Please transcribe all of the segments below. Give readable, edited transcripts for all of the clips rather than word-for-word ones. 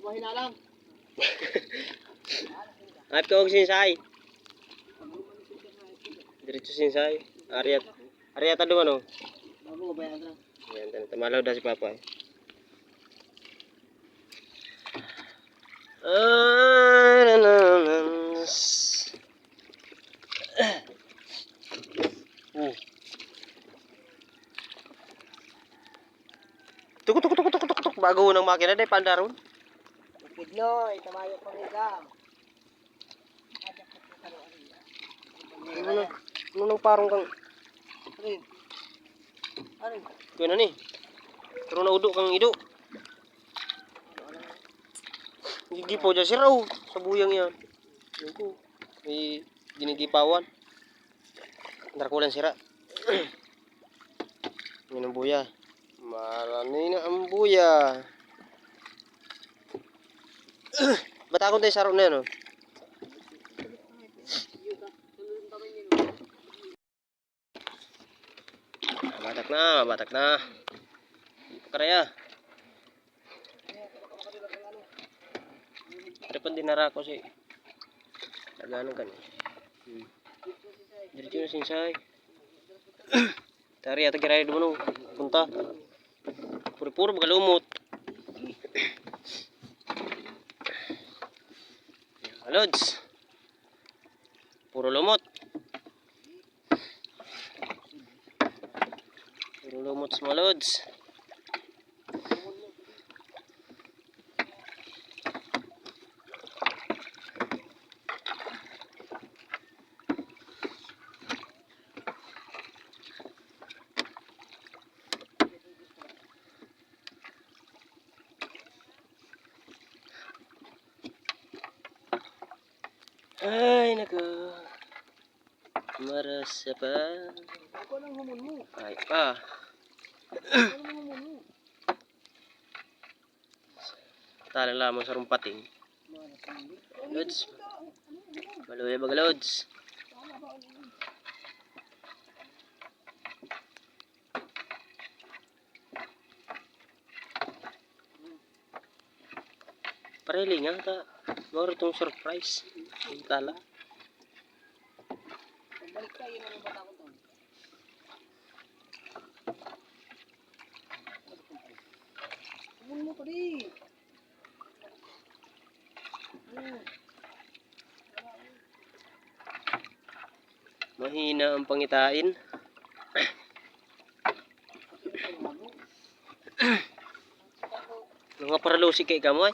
Mahina lang. At ko og sinsay. Diretso sinsay. Ariat ado ano. Ako bayan na. Yan tamalaw da si Papa. Tuk bago ng makina day pandaron. Pidnoy, tamayo pangigam. Ano nang parong kang Arin. Arin. kuya na ni. Pero na udo kang ido. Gigipaw dyan si Raw sa buyang yan. Yan ko. May ginigipawan. Narakulan sira. Yan ang buya. Marami na ang buya. Batakon tayo sa araw na yan, oh. Batak na. Karaya. Ada pun dinara ko si. Laganan kan. Diretso na sinsay. Tari ata giray dumo punta. Puro-puro magalumot. Lods. Puro lumot. Puro lumot semua lods. Ay, naku. Marasa pa. Ako lang humon mo. Ay pa. Ako lang humon mo. Tala lamang sa rumpating. Lods. Baluya baga lods. Pareling nga ta. Moro itong surprise. Yung tala. Balik tayo ng bata ko to. Humon mo pa rin. Mahina ang pangitain. Mga paralusi kay kamoy.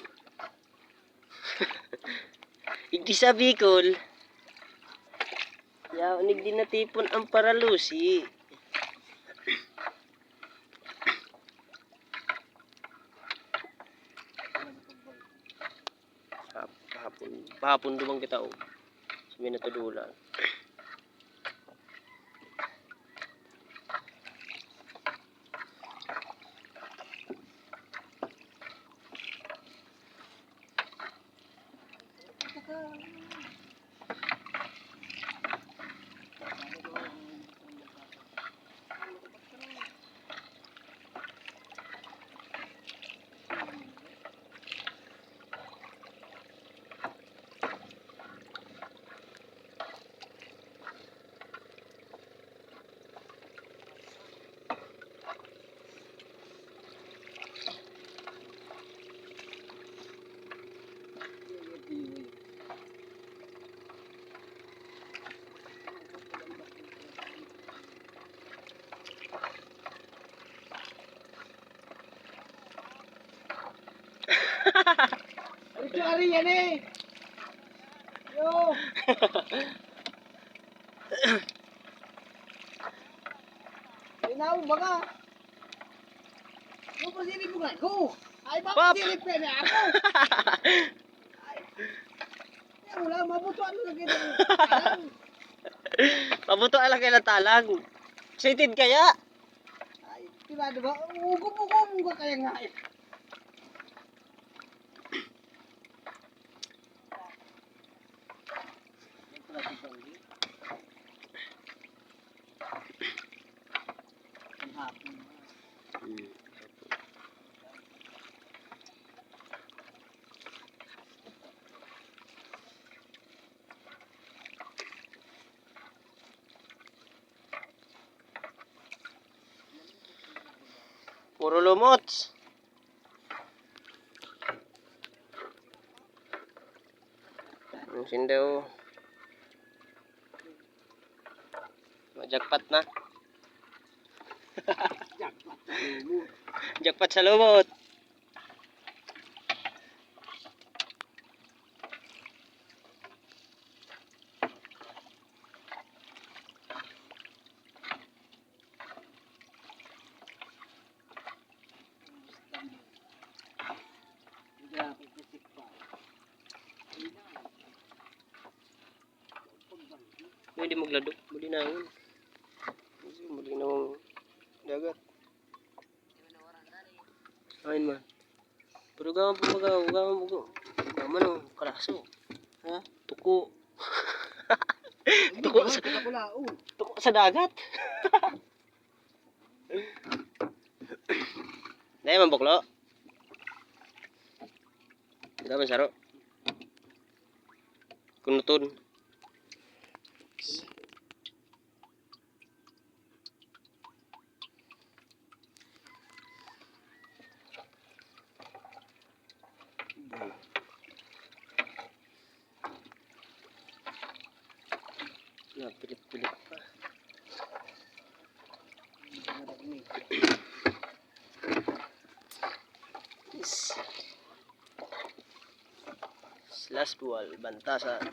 Igdi sa Bicol. Yaw, nigdi na tipon ang paralusi. Pahapon dumang kita o. Sa minatudulan. Ari yan eh. Yo. Inaw baga. Yo pa silip mo ko. Ay ba silip pa na ako. Ay. Ya wala mabuto ano lagi dito. Mabuto ala kay talang. Excited kaya? Ay, diba? Ugom ka kaya nga eh. Puro lumot. Yung sindaw. Jackpot na. Jackpot sa lumot. Pwede maglado. Muli na yun. Kasi muli na yung dagat. Ayun man. Pero gaman po magaw. Gaman po. Gaman o. Kalaso. Ha? Tuko. Tuko sa kulao. Tuko sa dagat. Dahil man buklo. Hindi man saro. Kunuton. Pilit-pilit pa. Yes. Last ball, bantasan.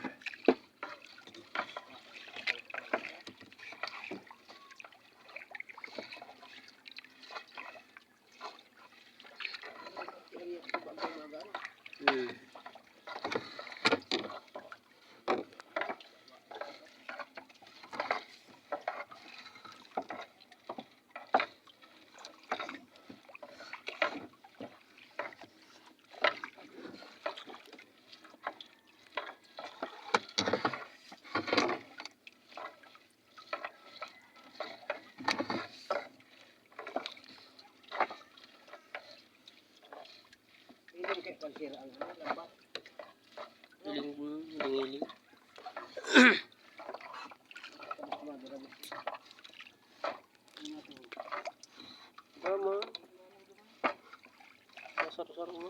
Hiling. Tama. Sar-sar mo.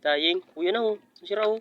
Taying. Uy, yan ako. Sira ako.